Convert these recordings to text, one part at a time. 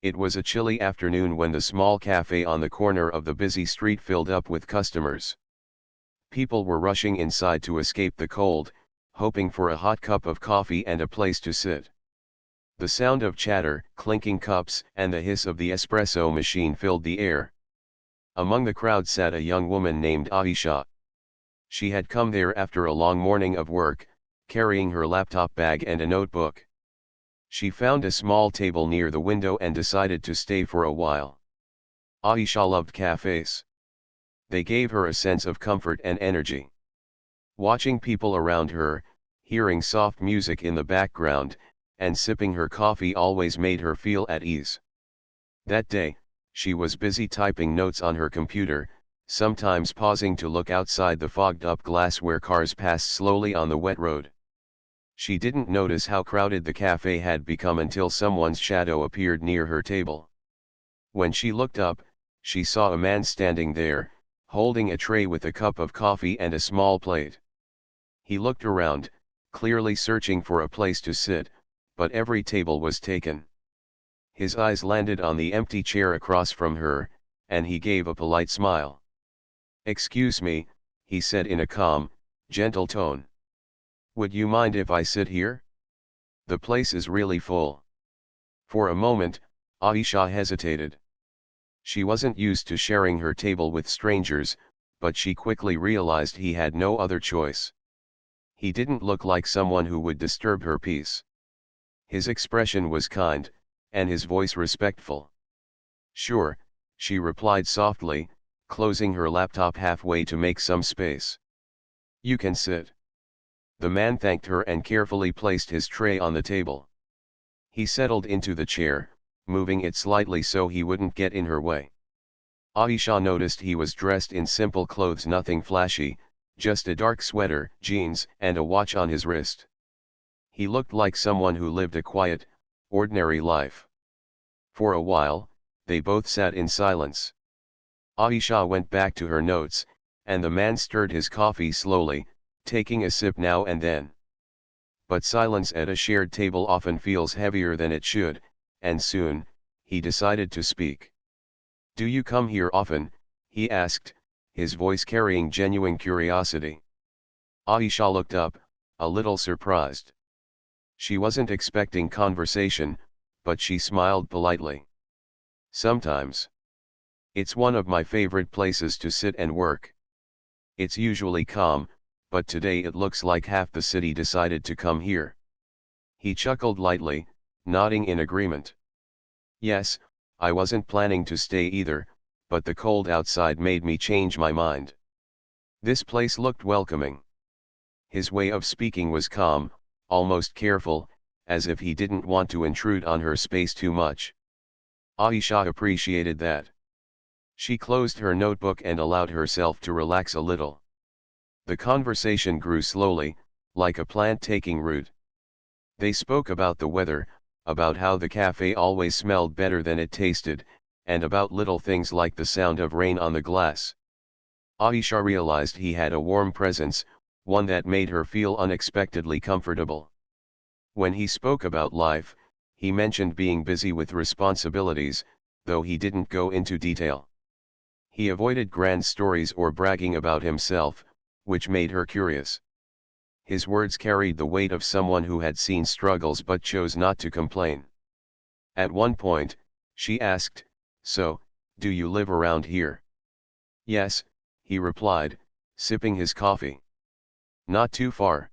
It was a chilly afternoon when the small cafe on the corner of the busy street filled up with customers. People were rushing inside to escape the cold, hoping for a hot cup of coffee and a place to sit. The sound of chatter, clinking cups, and the hiss of the espresso machine filled the air. Among the crowd sat a young woman named Aisha. She had come there after a long morning of work, carrying her laptop bag and a notebook. She found a small table near the window and decided to stay for a while. Aisha loved cafes. They gave her a sense of comfort and energy. Watching people around her, hearing soft music in the background, and sipping her coffee always made her feel at ease. That day, she was busy typing notes on her computer, sometimes pausing to look outside the fogged-up glass where cars passed slowly on the wet road. She didn't notice how crowded the cafe had become until someone's shadow appeared near her table. When she looked up, she saw a man standing there, holding a tray with a cup of coffee and a small plate. He looked around, clearly searching for a place to sit, but every table was taken. His eyes landed on the empty chair across from her, and he gave a polite smile. "Excuse me," he said in a calm, gentle tone. "Would you mind if I sit here? The place is really full." For a moment, Aisha hesitated. She wasn't used to sharing her table with strangers, but she quickly realized he had no other choice. He didn't look like someone who would disturb her peace. His expression was kind, and his voice respectful. "Sure," she replied softly, closing her laptop halfway to make some space. "You can sit." The man thanked her and carefully placed his tray on the table. He settled into the chair, moving it slightly so he wouldn't get in her way. Aisha noticed he was dressed in simple clothes, nothing flashy, just a dark sweater, jeans, and a watch on his wrist. He looked like someone who lived a quiet, ordinary life. For a while, they both sat in silence. Aisha went back to her notes, and the man stirred his coffee slowly, taking a sip now and then. But silence at a shared table often feels heavier than it should, and soon, he decided to speak. "Do you come here often?" he asked, his voice carrying genuine curiosity. Aisha looked up, a little surprised. She wasn't expecting conversation, but she smiled politely. "Sometimes. It's one of my favorite places to sit and work. It's usually calm, but today it looks like half the city decided to come here." He chuckled lightly, nodding in agreement. "Yes, I wasn't planning to stay either, but the cold outside made me change my mind." This place looked welcoming. His way of speaking was calm, almost careful, as if he didn't want to intrude on her space too much. Aisha appreciated that. She closed her notebook and allowed herself to relax a little. The conversation grew slowly, like a plant taking root. They spoke about the weather, about how the cafe always smelled better than it tasted, and about little things like the sound of rain on the glass. Aisha realized he had a warm presence, one that made her feel unexpectedly comfortable. When he spoke about life, he mentioned being busy with responsibilities, though he didn't go into detail. He avoided grand stories or bragging about himself, which made her curious. His words carried the weight of someone who had seen struggles but chose not to complain. At one point, she asked, "So, do you live around here?" "Yes," he replied, sipping his coffee. "Not too far.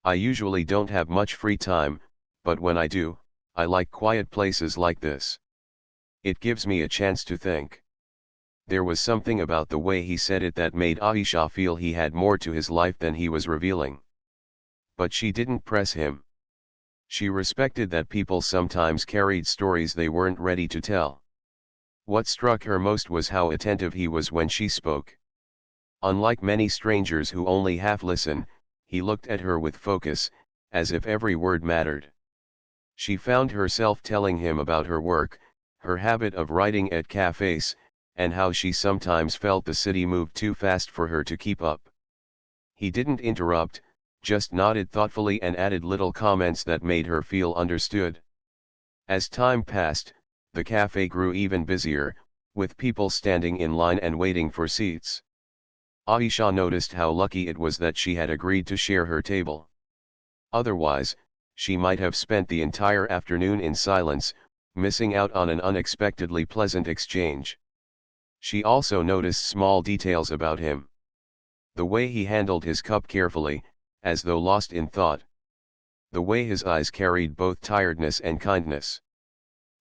I usually don't have much free time, but when I do, I like quiet places like this. It gives me a chance to think." There was something about the way he said it that made Aisha feel he had more to his life than he was revealing. But she didn't press him. She respected that people sometimes carried stories they weren't ready to tell. What struck her most was how attentive he was when she spoke. Unlike many strangers who only half listen, he looked at her with focus, as if every word mattered. She found herself telling him about her work, her habit of writing at cafes, and how she sometimes felt the city moved too fast for her to keep up. He didn't interrupt, just nodded thoughtfully and added little comments that made her feel understood. As time passed, The cafe grew even busier, with people standing in line and waiting for seats. Aisha noticed how lucky it was that she had agreed to share her table. Otherwise, she might have spent the entire afternoon in silence, missing out on an unexpectedly pleasant exchange. She also noticed small details about him. The way he handled his cup carefully, as though lost in thought. The way his eyes carried both tiredness and kindness.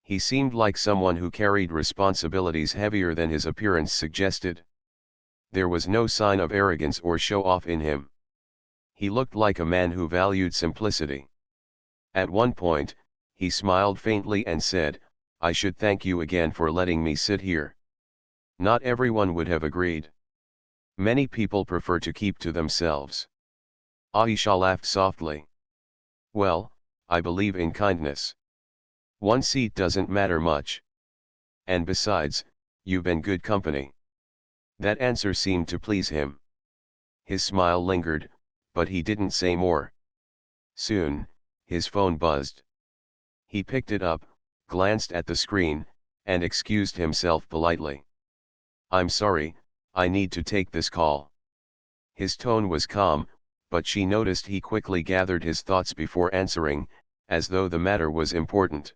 He seemed like someone who carried responsibilities heavier than his appearance suggested. There was no sign of arrogance or show-off in him. He looked like a man who valued simplicity. At one point, he smiled faintly and said, "I should thank you again for letting me sit here." Not everyone would have agreed. Many people prefer to keep to themselves. Aisha laughed softly. "Well, I believe in kindness. One seat doesn't matter much. And besides, you've been good company." That answer seemed to please him. His smile lingered, but he didn't say more. Soon, his phone buzzed. He picked it up, glanced at the screen, and excused himself politely. "I'm sorry, I need to take this call." His tone was calm, but she noticed he quickly gathered his thoughts before answering, as though the matter was important.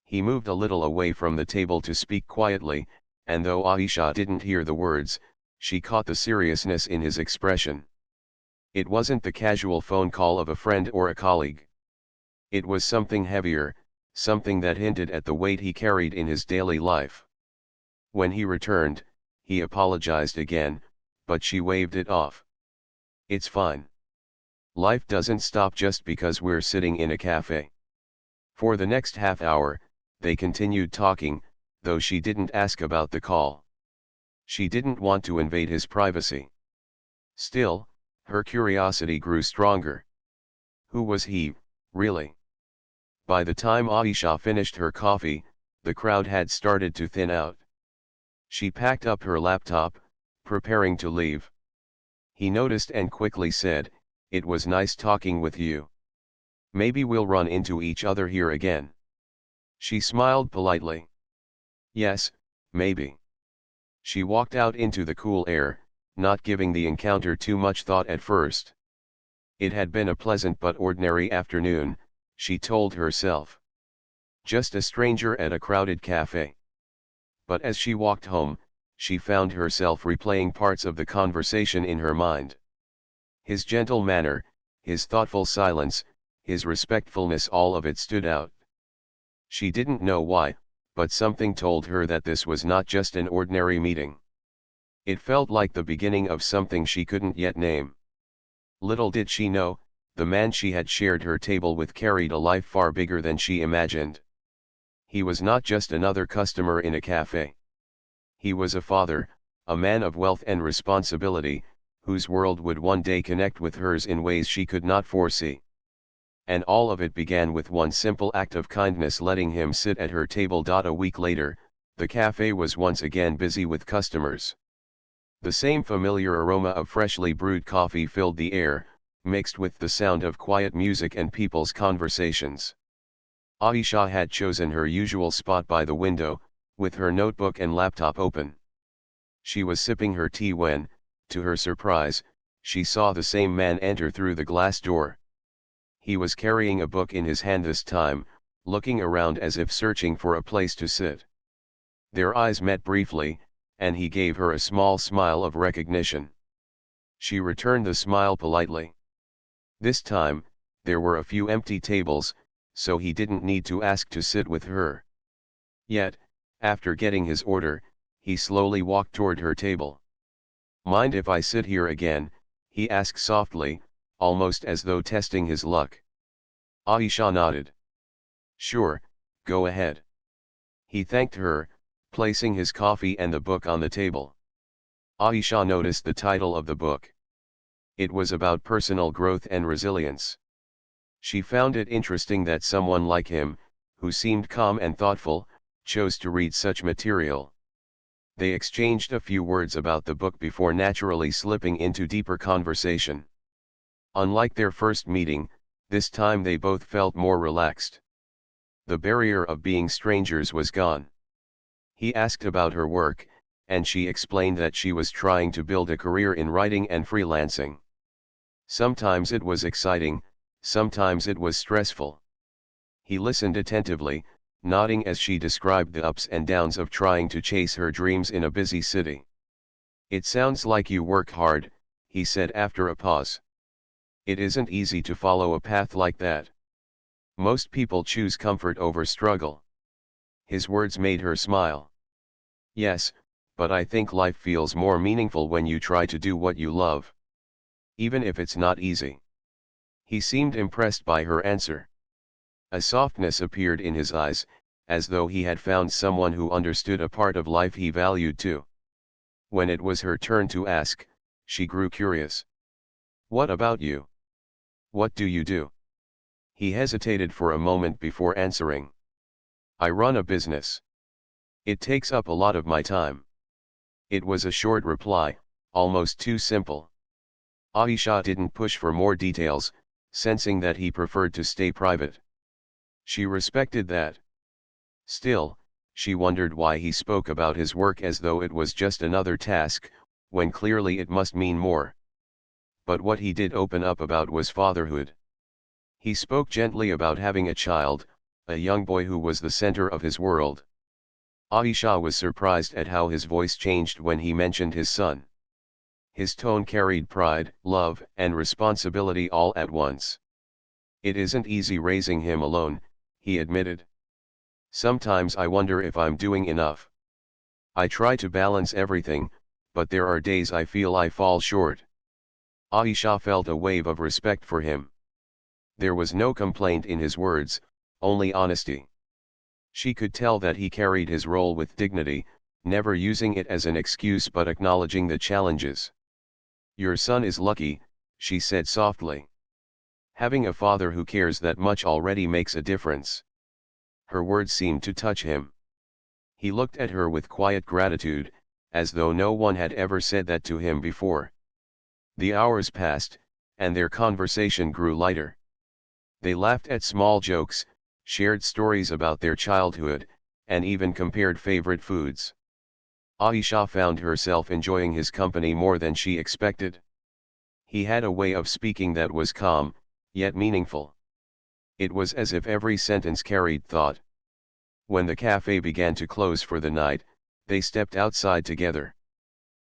He moved a little away from the table to speak quietly, and though Aisha didn't hear the words, she caught the seriousness in his expression. It wasn't the casual phone call of a friend or a colleague. It was something heavier, something that hinted at the weight he carried in his daily life. When he returned, he apologized again, but she waved it off. "It's fine. Life doesn't stop just because we're sitting in a cafe." For the next half hour, they continued talking, though she didn't ask about the call. She didn't want to invade his privacy. Still, her curiosity grew stronger. Who was he, really? By the time Aisha finished her coffee, the crowd had started to thin out. She packed up her laptop, preparing to leave. He noticed and quickly said, "It was nice talking with you. Maybe we'll run into each other here again." She smiled politely. "Yes, maybe." She walked out into the cool air, not giving the encounter too much thought at first. It had been a pleasant but ordinary afternoon, she told herself. Just a stranger at a crowded cafe. But as she walked home, she found herself replaying parts of the conversation in her mind. His gentle manner, his thoughtful silence, his respectfulness, all of it stood out. She didn't know why, but something told her that this was not just an ordinary meeting. It felt like the beginning of something she couldn't yet name. Little did she know, the man she had shared her table with carried a life far bigger than she imagined. He was not just another customer in a cafe. He was a father, a man of wealth and responsibility, whose world would one day connect with hers in ways she could not foresee. And all of it began with one simple act of kindness, letting him sit at her table. A week later, the cafe was once again busy with customers. The same familiar aroma of freshly brewed coffee filled the air, mixed with the sound of quiet music and people's conversations. Aisha had chosen her usual spot by the window, with her notebook and laptop open. She was sipping her tea when, to her surprise, she saw the same man enter through the glass door. He was carrying a book in his hand this time, looking around as if searching for a place to sit. Their eyes met briefly, and he gave her a small smile of recognition. She returned the smile politely. This time, there were a few empty tables, so he didn't need to ask to sit with her. Yet, after getting his order, he slowly walked toward her table. "Mind if I sit here again?" he asked softly, almost as though testing his luck. Aisha nodded. "Sure, go ahead." He thanked her, placing his coffee and the book on the table. Aisha noticed the title of the book. It was about personal growth and resilience. She found it interesting that someone like him, who seemed calm and thoughtful, chose to read such material. They exchanged a few words about the book before naturally slipping into deeper conversation. Unlike their first meeting, this time they both felt more relaxed. The barrier of being strangers was gone. He asked about her work, and she explained that she was trying to build a career in writing and freelancing. Sometimes it was exciting, sometimes it was stressful. He listened attentively, nodding as she described the ups and downs of trying to chase her dreams in a busy city. "It sounds like you work hard," he said after a pause. "It isn't easy to follow a path like that. Most people choose comfort over struggle." His words made her smile. "Yes, but I think life feels more meaningful when you try to do what you love. Even if it's not easy." He seemed impressed by her answer. A softness appeared in his eyes, as though he had found someone who understood a part of life he valued too. When it was her turn to ask, she grew curious. "What about you? What do you do?" He hesitated for a moment before answering. "I run a business. It takes up a lot of my time." It was a short reply, almost too simple. Aisha didn't push for more details, sensing that he preferred to stay private. She respected that. Still, she wondered why he spoke about his work as though it was just another task, when clearly it must mean more. But what he did open up about was fatherhood. He spoke gently about having a child, a young boy who was the center of his world. Aisha was surprised at how his voice changed when he mentioned his son. His tone carried pride, love, and responsibility all at once. "It isn't easy raising him alone," he admitted. "Sometimes I wonder if I'm doing enough. I try to balance everything, but there are days I feel I fall short." Aisha felt a wave of respect for him. There was no complaint in his words, only honesty. She could tell that he carried his role with dignity, never using it as an excuse but acknowledging the challenges. "Your son is lucky," she said softly. "Having a father who cares that much already makes a difference." Her words seemed to touch him. He looked at her with quiet gratitude, as though no one had ever said that to him before. The hours passed, and their conversation grew lighter. They laughed at small jokes, shared stories about their childhood, and even compared favorite foods. Aisha found herself enjoying his company more than she expected. He had a way of speaking that was calm, yet meaningful. It was as if every sentence carried thought. When the cafe began to close for the night, they stepped outside together.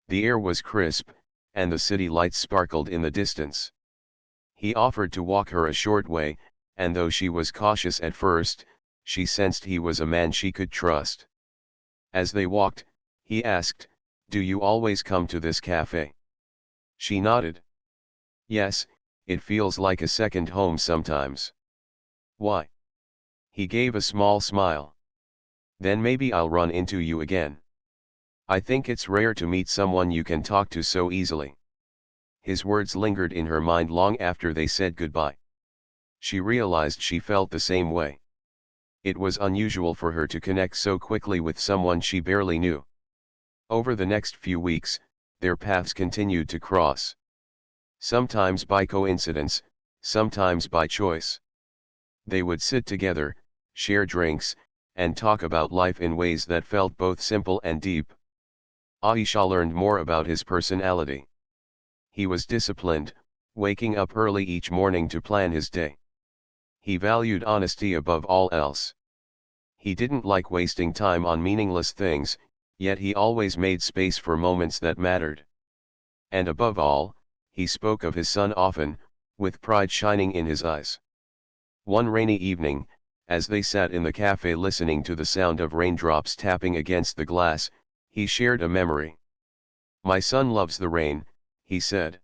The air was crisp, and the city lights sparkled in the distance. He offered to walk her a short way, and though she was cautious at first, she sensed he was a man she could trust. As they walked, he asked, "Do you always come to this cafe?" She nodded. "Yes, it feels like a second home sometimes." "Why?" He gave a small smile. "Then maybe I'll run into you again. I think it's rare to meet someone you can talk to so easily." His words lingered in her mind long after they said goodbye. She realized she felt the same way. It was unusual for her to connect so quickly with someone she barely knew. Over the next few weeks, their paths continued to cross. Sometimes by coincidence, sometimes by choice. They would sit together, share drinks, and talk about life in ways that felt both simple and deep. Aisha learned more about his personality. He was disciplined, waking up early each morning to plan his day. He valued honesty above all else. He didn't like wasting time on meaningless things, yet he always made space for moments that mattered. And above all, he spoke of his son often, with pride shining in his eyes. One rainy evening, as they sat in the cafe listening to the sound of raindrops tapping against the glass, he shared a memory. "My son loves the rain," he said.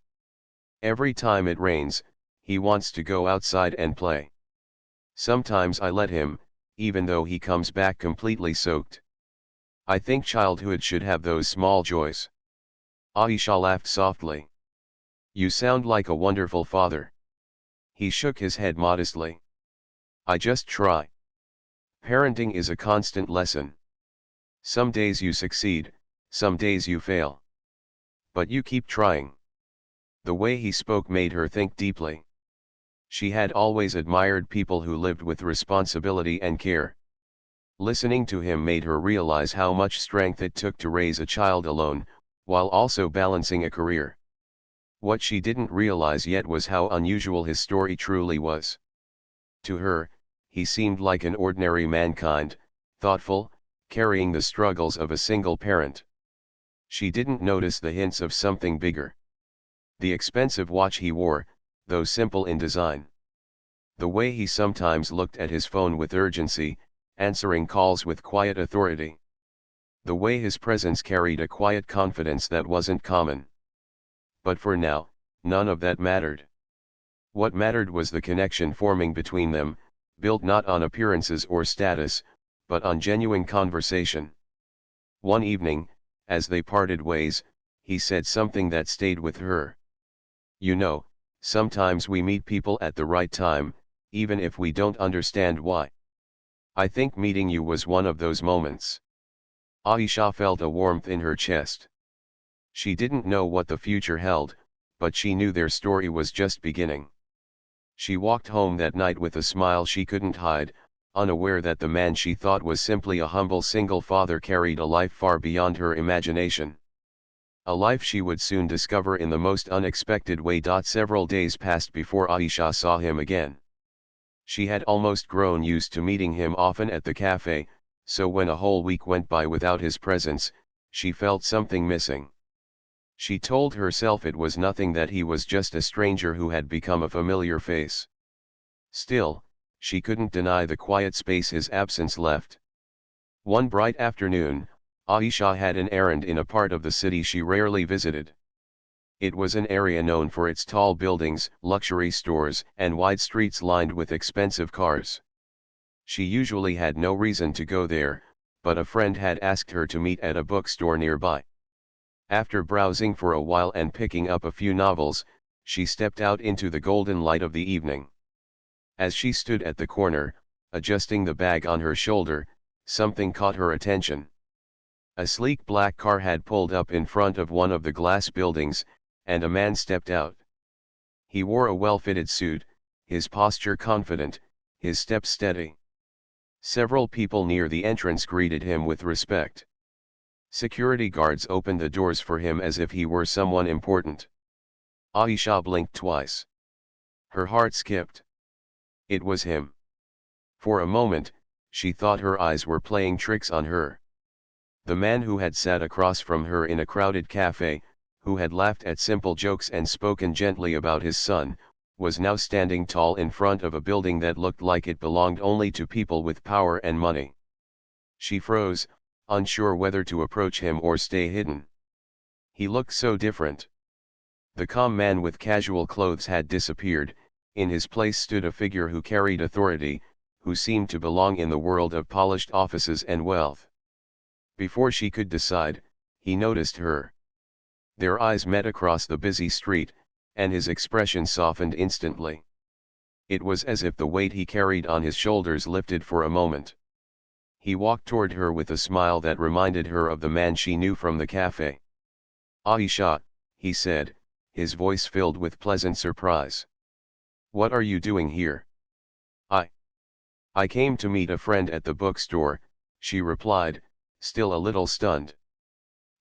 "Every time it rains, he wants to go outside and play. Sometimes I let him, even though he comes back completely soaked. I think childhood should have those small joys." Aisha laughed softly. "You sound like a wonderful father." He shook his head modestly. "I just try. Parenting is a constant lesson. Some days you succeed, some days you fail. But you keep trying." The way he spoke made her think deeply. She had always admired people who lived with responsibility and care. Listening to him made her realize how much strength it took to raise a child alone, while also balancing a career. What she didn't realize yet was how unusual his story truly was. To her, he seemed like an ordinary mankind, thoughtful, carrying the struggles of a single parent. She didn't notice the hints of something bigger. The expensive watch he wore, though simple in design. The way he sometimes looked at his phone with urgency, answering calls with quiet authority. The way his presence carried a quiet confidence that wasn't common. But for now, none of that mattered. What mattered was the connection forming between them, built not on appearances or status, but on genuine conversation. One evening, as they parted ways, he said something that stayed with her. You know, sometimes we meet people at the right time, even if we don't understand why. I think meeting you was one of those moments. Aisha felt a warmth in her chest. She didn't know what the future held, but she knew their story was just beginning. She walked home that night with a smile she couldn't hide, unaware that the man she thought was simply a humble single father carried a life far beyond her imagination. A life she would soon discover in the most unexpected way. Several days passed before Aisha saw him again. She had almost grown used to meeting him often at the cafe, so when a whole week went by without his presence, she felt something missing. She told herself it was nothing, that he was just a stranger who had become a familiar face. Still, she couldn't deny the quiet space his absence left. One bright afternoon, Aisha had an errand in a part of the city she rarely visited. It was an area known for its tall buildings, luxury stores, and wide streets lined with expensive cars. She usually had no reason to go there, but a friend had asked her to meet at a bookstore nearby. After browsing for a while and picking up a few novels, she stepped out into the golden light of the evening. As she stood at the corner, adjusting the bag on her shoulder, something caught her attention. A sleek black car had pulled up in front of one of the glass buildings, and a man stepped out. He wore a well-fitted suit, his posture confident, his step steady. Several people near the entrance greeted him with respect. Security guards opened the doors for him as if he were someone important. Aisha blinked twice. Her heart skipped. It was him. For a moment, she thought her eyes were playing tricks on her. The man who had sat across from her in a crowded cafe, who had laughed at simple jokes and spoken gently about his son, was now standing tall in front of a building that looked like it belonged only to people with power and money. She froze, unsure whether to approach him or stay hidden. He looked so different. The calm man with casual clothes had disappeared. In his place stood a figure who carried authority, who seemed to belong in the world of polished offices and wealth. Before she could decide, he noticed her. Their eyes met across the busy street, and his expression softened instantly. It was as if the weight he carried on his shoulders lifted for a moment. He walked toward her with a smile that reminded her of the man she knew from the cafe. Aisha, he said, his voice filled with pleasant surprise. What are you doing here? I came to meet a friend at the bookstore, she replied, still a little stunned.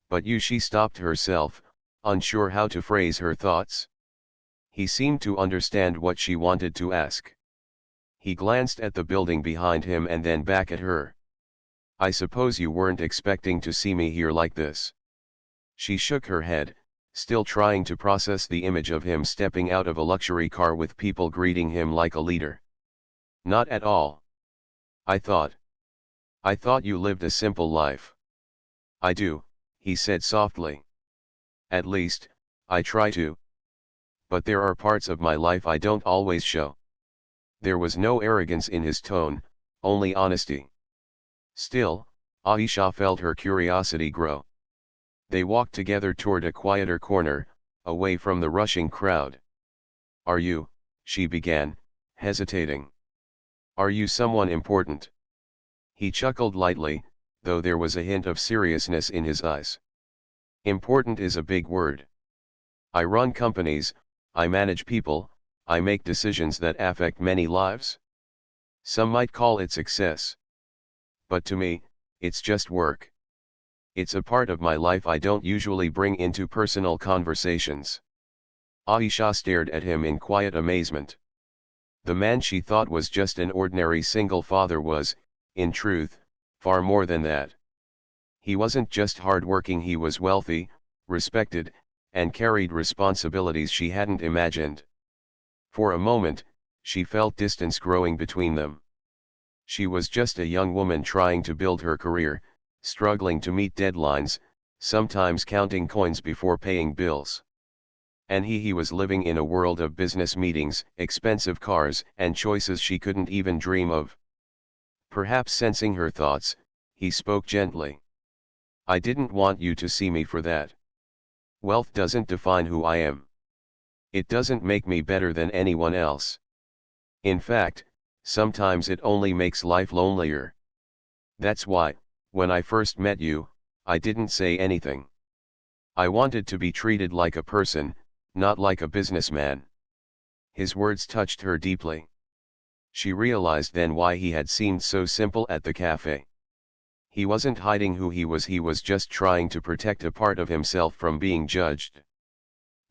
But you, she stopped herself, unsure how to phrase her thoughts. He seemed to understand what she wanted to ask. He glanced at the building behind him and then back at her. I suppose you weren't expecting to see me here like this. She shook her head, still trying to process the image of him stepping out of a luxury car with people greeting him like a leader. Not at all. I thought you lived a simple life. I do, he said softly. At least, I try to. But there are parts of my life I don't always show. There was no arrogance in his tone, only honesty. Still, Aisha felt her curiosity grow. They walked together toward a quieter corner, away from the rushing crowd. Are you, she began, hesitating. Are you someone important? He chuckled lightly, though there was a hint of seriousness in his eyes. Important is a big word. I run companies, I manage people, I make decisions that affect many lives. Some might call it success. But to me, it's just work. It's a part of my life I don't usually bring into personal conversations. Aisha stared at him in quiet amazement. The man she thought was just an ordinary single father was, in truth, far more than that. He wasn't just hardworking, he was wealthy, respected, and carried responsibilities she hadn't imagined. For a moment, she felt distance growing between them. She was just a young woman trying to build her career, struggling to meet deadlines, sometimes counting coins before paying bills. And he was living in a world of business meetings, expensive cars, and choices she couldn't even dream of. Perhaps sensing her thoughts, he spoke gently. I didn't want you to see me for that. Wealth doesn't define who I am. It doesn't make me better than anyone else. In fact, sometimes it only makes life lonelier. That's why, when I first met you, I didn't say anything. I wanted to be treated like a person, not like a businessman. His words touched her deeply. She realized then why he had seemed so simple at the cafe. He wasn't hiding who he was just trying to protect a part of himself from being judged.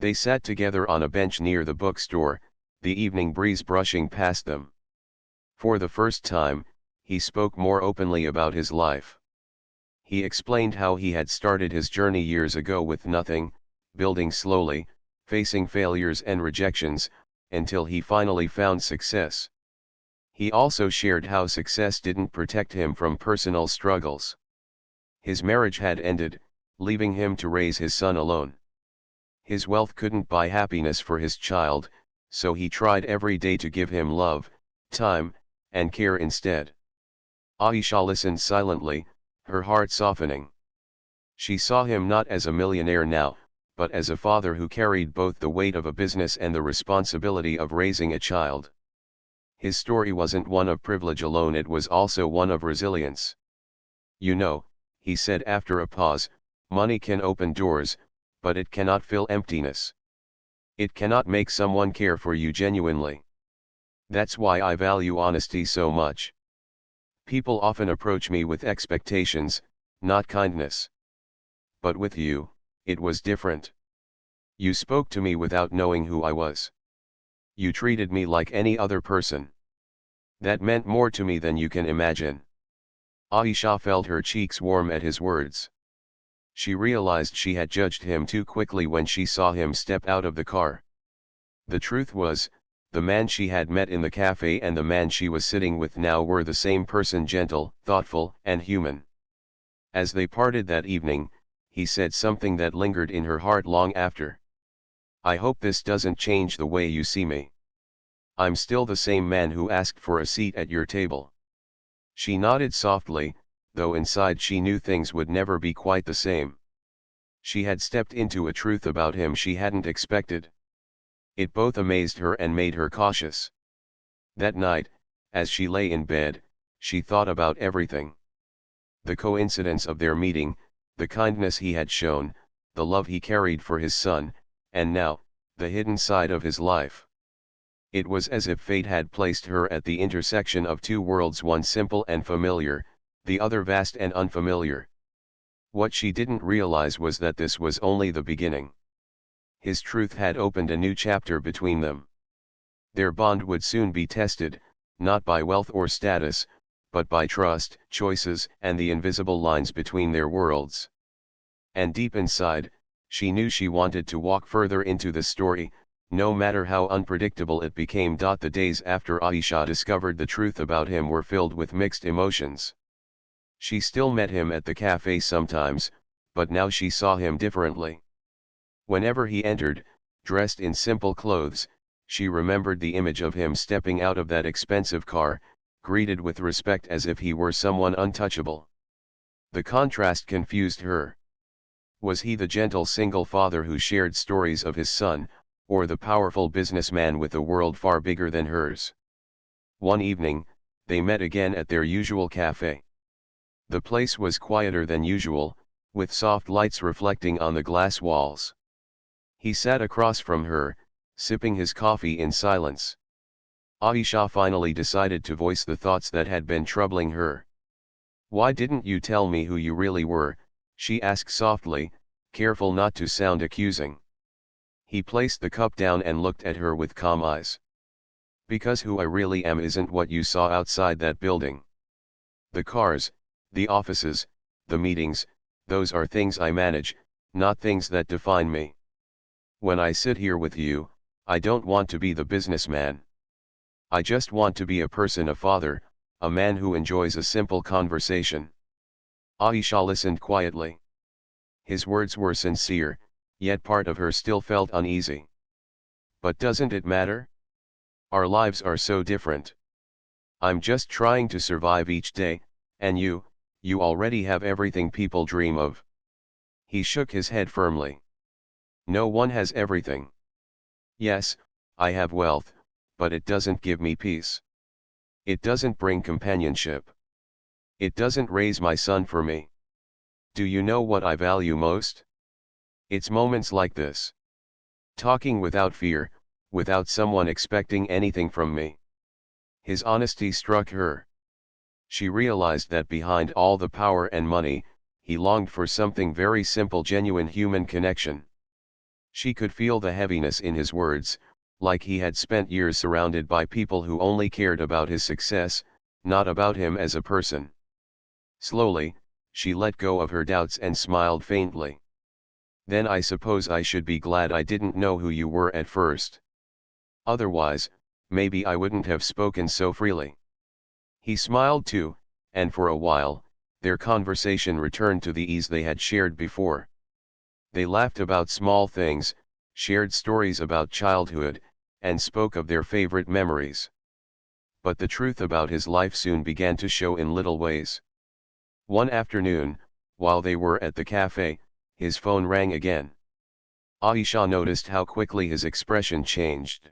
They sat together on a bench near the bookstore, the evening breeze brushing past them. For the first time, he spoke more openly about his life. He explained how he had started his journey years ago with nothing, building slowly, facing failures and rejections, until he finally found success. He also shared how success didn't protect him from personal struggles. His marriage had ended, leaving him to raise his son alone. His wealth couldn't buy happiness for his child, so he tried every day to give him love, time, and care instead. Aisha listened silently, her heart softening. She saw him not as a millionaire now, but as a father who carried both the weight of a business and the responsibility of raising a child. His story wasn't one of privilege alone, it was also one of resilience. You know, he said after a pause, money can open doors, but it cannot fill emptiness. It cannot make someone care for you genuinely. That's why I value honesty so much. People often approach me with expectations, not kindness. But with you, it was different. You spoke to me without knowing who I was. You treated me like any other person. That meant more to me than you can imagine. Aisha felt her cheeks warm at his words. She realized she had judged him too quickly when she saw him step out of the car. The truth was, the man she had met in the cafe and the man she was sitting with now were the same person, gentle, thoughtful, and human. As they parted that evening, he said something that lingered in her heart long after. I hope this doesn't change the way you see me. I'm still the same man who asked for a seat at your table. She nodded softly, though inside she knew things would never be quite the same. She had stepped into a truth about him she hadn't expected. It both amazed her and made her cautious. That night, as she lay in bed, she thought about everything. The coincidence of their meeting, the kindness he had shown, the love he carried for his son, and now, the hidden side of his life. It was as if fate had placed her at the intersection of two worlds, one simple and familiar, the other vast and unfamiliar. What she didn't realize was that this was only the beginning. His truth had opened a new chapter between them. Their bond would soon be tested, not by wealth or status, but by trust, choices, and the invisible lines between their worlds. And deep inside, she knew she wanted to walk further into the story, no matter how unpredictable it became. The days after Aisha discovered the truth about him were filled with mixed emotions. She still met him at the cafe sometimes, but now she saw him differently. Whenever he entered, dressed in simple clothes, she remembered the image of him stepping out of that expensive car, greeted with respect as if he were someone untouchable. The contrast confused her. Was he the gentle single father who shared stories of his son, or the powerful businessman with a world far bigger than hers? One evening, they met again at their usual cafe. The place was quieter than usual, with soft lights reflecting on the glass walls. He sat across from her, sipping his coffee in silence. Aisha finally decided to voice the thoughts that had been troubling her. "Why didn't you tell me who you really were?" she asked softly, careful not to sound accusing. He placed the cup down and looked at her with calm eyes. "Because who I really am isn't what you saw outside that building. The cars, the offices, the meetings, those are things I manage, not things that define me. When I sit here with you, I don't want to be the businessman. I just want to be a person, a father, a man who enjoys a simple conversation." Aisha listened quietly. His words were sincere, yet part of her still felt uneasy. "But doesn't it matter? Our lives are so different. I'm just trying to survive each day, and you already have everything people dream of." He shook his head firmly. "No one has everything. Yes, I have wealth, but it doesn't give me peace. It doesn't bring companionship. It doesn't raise my son for me. Do you know what I value most? It's moments like this. Talking without fear, without someone expecting anything from me." His honesty struck her. She realized that behind all the power and money, he longed for something very simple, genuine human connection. She could feel the heaviness in his words, like he had spent years surrounded by people who only cared about his success, not about him as a person. Slowly, she let go of her doubts and smiled faintly. "Then I suppose I should be glad I didn't know who you were at first. Otherwise, maybe I wouldn't have spoken so freely." He smiled too, and for a while, their conversation returned to the ease they had shared before. They laughed about small things, shared stories about childhood, and spoke of their favorite memories. But the truth about his life soon began to show in little ways. One afternoon, while they were at the cafe, his phone rang again. Aisha noticed how quickly his expression changed.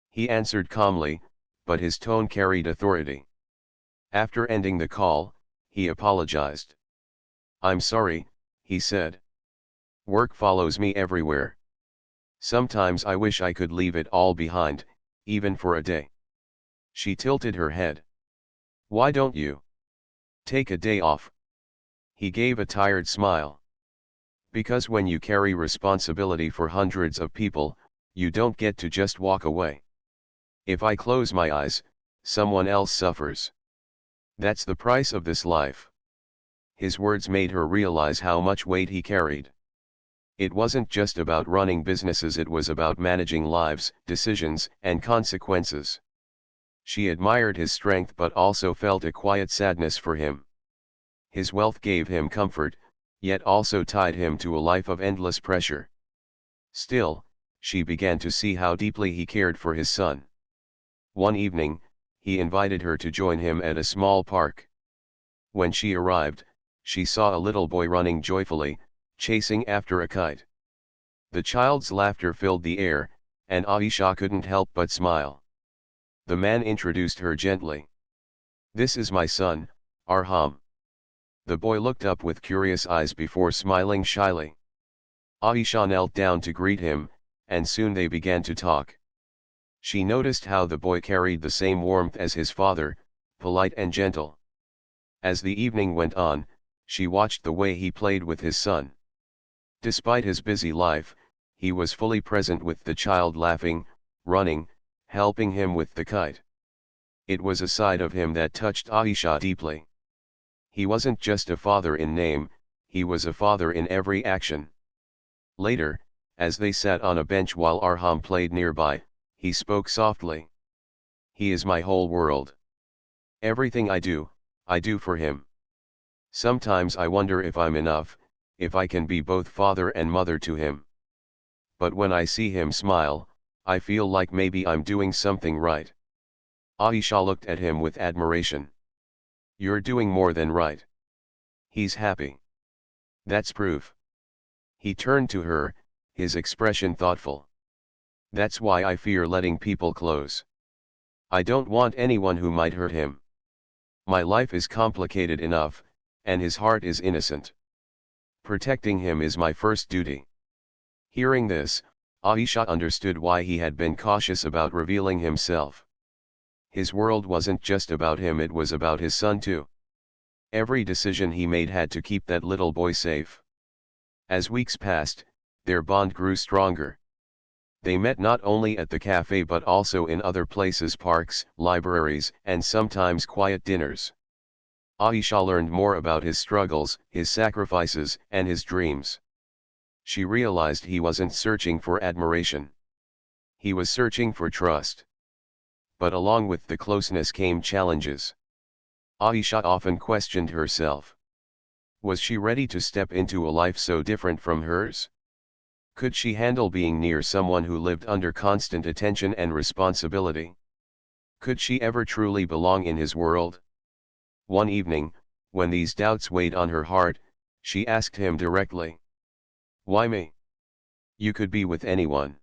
He answered calmly, but his tone carried authority. After ending the call, he apologized. "I'm sorry," he said. "Work follows me everywhere. Sometimes I wish I could leave it all behind, even for a day." She tilted her head. "Why don't you take a day off?" He gave a tired smile. "Because when you carry responsibility for hundreds of people, you don't get to just walk away. If I close my eyes, someone else suffers. That's the price of this life." His words made her realize how much weight he carried. It wasn't just about running businesses, it was about managing lives, decisions, and consequences. She admired his strength but also felt a quiet sadness for him. His wealth gave him comfort, yet also tied him to a life of endless pressure. Still, she began to see how deeply he cared for his son. One evening, he invited her to join him at a small park. When she arrived, she saw a little boy running joyfully, chasing after a kite. The child's laughter filled the air, and Aisha couldn't help but smile. The man introduced her gently. "This is my son, Arham." The boy looked up with curious eyes before smiling shyly. Aisha knelt down to greet him, and soon they began to talk. She noticed how the boy carried the same warmth as his father, polite and gentle. As the evening went on, she watched the way he played with his son. Despite his busy life, he was fully present with the child, laughing, running, helping him with the kite. It was a side of him that touched Aisha deeply. He wasn't just a father in name, he was a father in every action. Later, as they sat on a bench while Arham played nearby, he spoke softly. "He is my whole world. Everything I do for him. Sometimes I wonder if I'm enough, if I can be both father and mother to him. But when I see him smile, I feel like maybe I'm doing something right." Aisha looked at him with admiration. "You're doing more than right. He's happy. That's proof." He turned to her, his expression thoughtful. "That's why I fear letting people close. I don't want anyone who might hurt him. My life is complicated enough, and his heart is innocent. Protecting him is my first duty." Hearing this, Aisha understood why he had been cautious about revealing himself. His world wasn't just about him, it was about his son too. Every decision he made had to keep that little boy safe. As weeks passed, their bond grew stronger. They met not only at the cafe but also in other places, parks, libraries, and sometimes quiet dinners. Aisha learned more about his struggles, his sacrifices, and his dreams. She realized he wasn't searching for admiration. He was searching for trust. But along with the closeness came challenges. Aisha often questioned herself. Was she ready to step into a life so different from hers? Could she handle being near someone who lived under constant attention and responsibility? Could she ever truly belong in his world? One evening, when these doubts weighed on her heart, she asked him directly. Why me? You could be with anyone.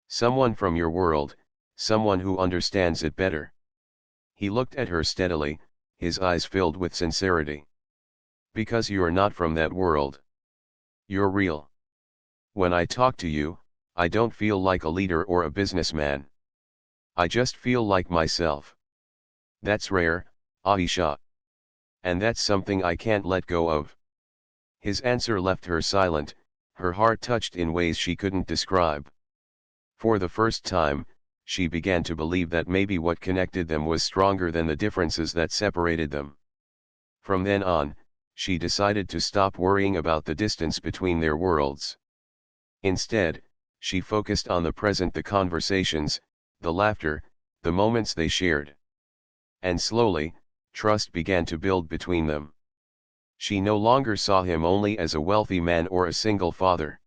Someone from your world, someone who understands it better. He looked at her steadily, his eyes filled with sincerity. Because you're not from that world. You're real. When I talk to you, I don't feel like a leader or a businessman. I just feel like myself. That's rare, Aisha. And that's something I can't let go of. His answer left her silent, her heart touched in ways she couldn't describe. For the first time, she began to believe that maybe what connected them was stronger than the differences that separated them. From then on, she decided to stop worrying about the distance between their worlds. Instead, she focused on the present, the conversations, the laughter, the moments they shared. And slowly, trust began to build between them. She no longer saw him only as a wealthy man or a single father.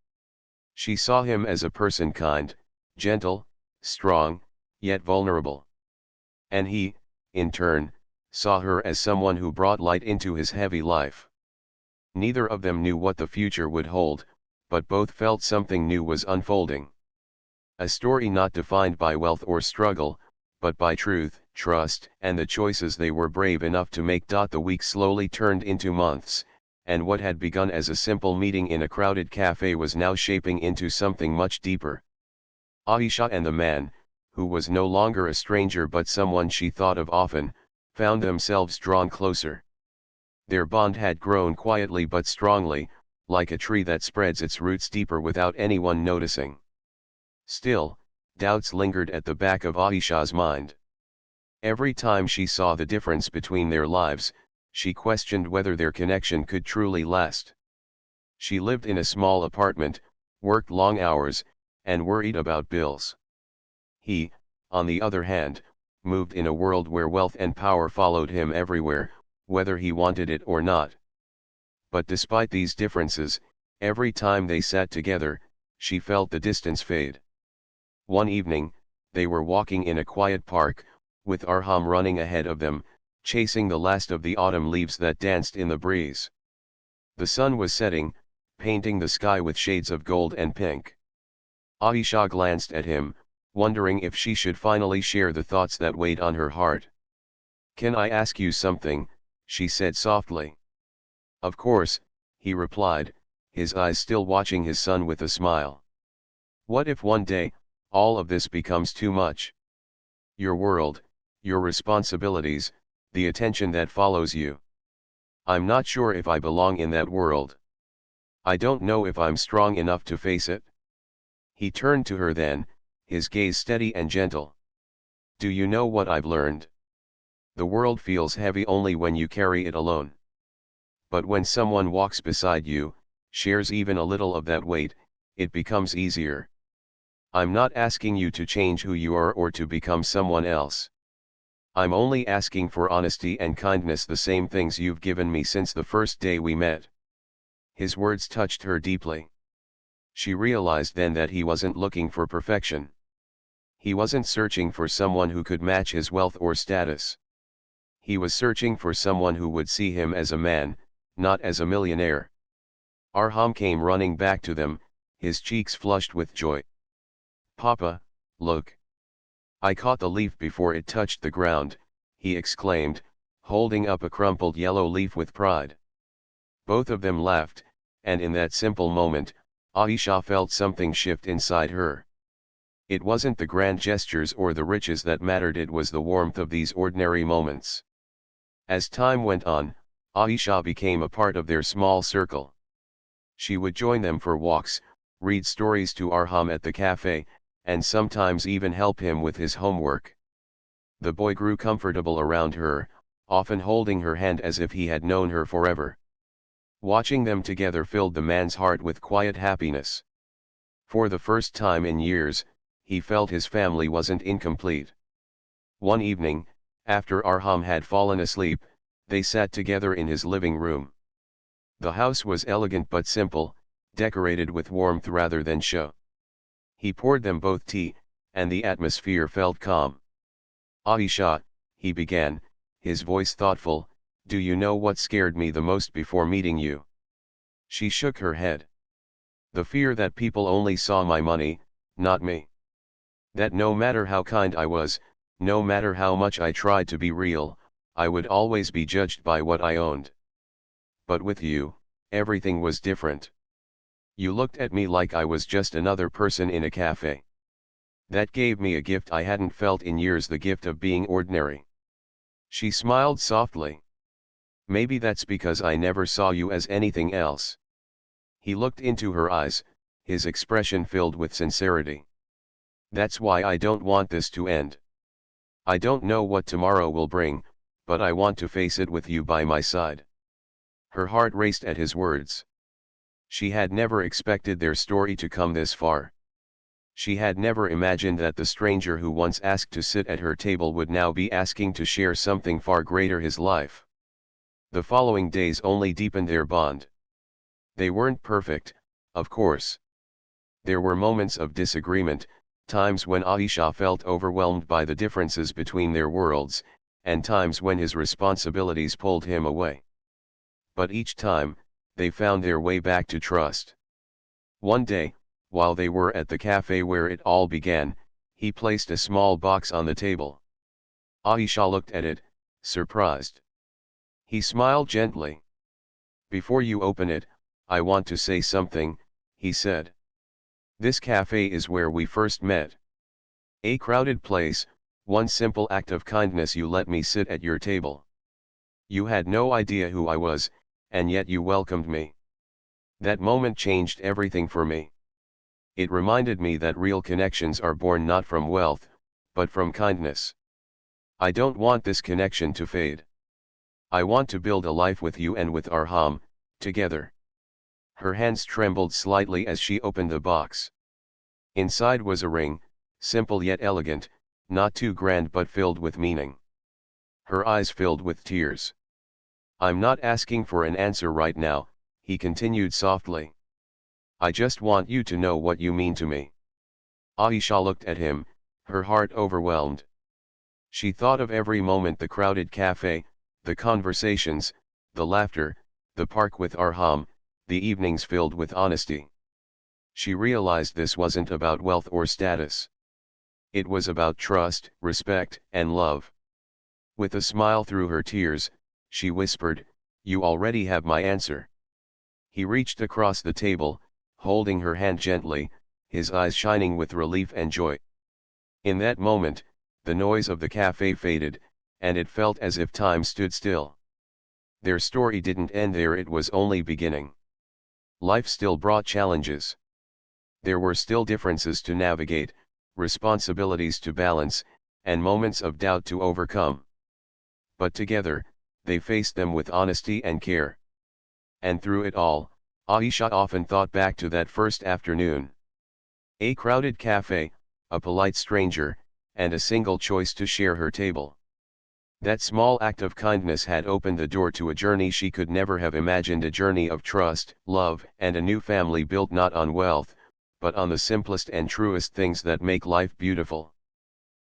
She saw him as a person, kind, gentle, strong, yet vulnerable. And he, in turn, saw her as someone who brought light into his heavy life. Neither of them knew what the future would hold, but both felt something new was unfolding. A story not defined by wealth or struggle, but by truth, trust, and the choices they were brave enough to make. The weeks slowly turned into months, and what had begun as a simple meeting in a crowded cafe was now shaping into something much deeper. Aisha and the man, who was no longer a stranger but someone she thought of often, found themselves drawn closer. Their bond had grown quietly but strongly, like a tree that spreads its roots deeper without anyone noticing. Still, doubts lingered at the back of Aisha's mind. Every time she saw the difference between their lives, she questioned whether their connection could truly last. She lived in a small apartment, worked long hours, and worried about bills. He, on the other hand, moved in a world where wealth and power followed him everywhere, whether he wanted it or not. But despite these differences, every time they sat together, she felt the distance fade. One evening, they were walking in a quiet park, with Arham running ahead of them, chasing the last of the autumn leaves that danced in the breeze. The sun was setting, painting the sky with shades of gold and pink. Aisha glanced at him, wondering if she should finally share the thoughts that weighed on her heart. "Can I ask you something?" she said softly. "Of course," he replied, his eyes still watching his son with a smile. "What if one day, all of this becomes too much? Your world, your responsibilities, the attention that follows you. I'm not sure if I belong in that world. I don't know if I'm strong enough to face it." He turned to her then, his gaze steady and gentle. "Do you know what I've learned? The world feels heavy only when you carry it alone. But when someone walks beside you, shares even a little of that weight, it becomes easier. I'm not asking you to change who you are or to become someone else. I'm only asking for honesty and kindness, the same things you've given me since the first day we met." His words touched her deeply. She realized then that he wasn't looking for perfection. He wasn't searching for someone who could match his wealth or status. He was searching for someone who would see him as a man, not as a millionaire. Arham came running back to them, his cheeks flushed with joy. "Papa, look. I caught the leaf before it touched the ground," he exclaimed, holding up a crumpled yellow leaf with pride. Both of them laughed, and in that simple moment, Aisha felt something shift inside her. It wasn't the grand gestures or the riches that mattered, it was the warmth of these ordinary moments. As time went on, Aisha became a part of their small circle. She would join them for walks, read stories to Arham at the cafe, and sometimes even help him with his homework. The boy grew comfortable around her, often holding her hand as if he had known her forever. Watching them together filled the man's heart with quiet happiness. For the first time in years, he felt his family wasn't incomplete. One evening, after Arham had fallen asleep, they sat together in his living room. The house was elegant but simple, decorated with warmth rather than show. He poured them both tea, and the atmosphere felt calm. "Aisha," he began, his voice thoughtful, "do you know what scared me the most before meeting you?" She shook her head. "The fear that people only saw my money, not me. That no matter how kind I was, no matter how much I tried to be real, I would always be judged by what I owned. But with you, everything was different. You looked at me like I was just another person in a cafe. That gave me a gift I hadn't felt in years, the gift of being ordinary." She smiled softly. "Maybe that's because I never saw you as anything else." He looked into her eyes, his expression filled with sincerity. "That's why I don't want this to end. I don't know what tomorrow will bring, but I want to face it with you by my side." Her heart raced at his words. She had never expected their story to come this far. She had never imagined that the stranger who once asked to sit at her table would now be asking to share something far greater, his life. The following days only deepened their bond. They weren't perfect, of course. There were moments of disagreement, times when Aisha felt overwhelmed by the differences between their worlds, and times when his responsibilities pulled him away. But each time, they found their way back to trust. One day, while they were at the cafe where it all began, he placed a small box on the table. Aisha looked at it, surprised. He smiled gently. "Before you open it, I want to say something," he said. "This cafe is where we first met. A crowded place, one simple act of kindness, you let me sit at your table. You had no idea who I was, and yet you welcomed me. That moment changed everything for me. It reminded me that real connections are born not from wealth, but from kindness. I don't want this connection to fade. I want to build a life with you and with Arham, together." Her hands trembled slightly as she opened the box. Inside was a ring, simple yet elegant, not too grand but filled with meaning. Her eyes filled with tears. "I'm not asking for an answer right now," he continued softly. "I just want you to know what you mean to me." Aisha looked at him, her heart overwhelmed. She thought of every moment: the crowded cafe, the conversations, the laughter, the park with Arham, the evenings filled with honesty. She realized this wasn't about wealth or status. It was about trust, respect, and love. With a smile through her tears, she whispered, "You already have my answer." He reached across the table, holding her hand gently, his eyes shining with relief and joy. In that moment, the noise of the cafe faded, and it felt as if time stood still. Their story didn't end there, it was only beginning. Life still brought challenges. There were still differences to navigate, responsibilities to balance, and moments of doubt to overcome. But together, they faced them with honesty and care. And through it all, Aisha often thought back to that first afternoon. A crowded cafe, a polite stranger, and a single choice to share her table. That small act of kindness had opened the door to a journey she could never have imagined, a journey of trust, love, and a new family built not on wealth, but on the simplest and truest things that make life beautiful.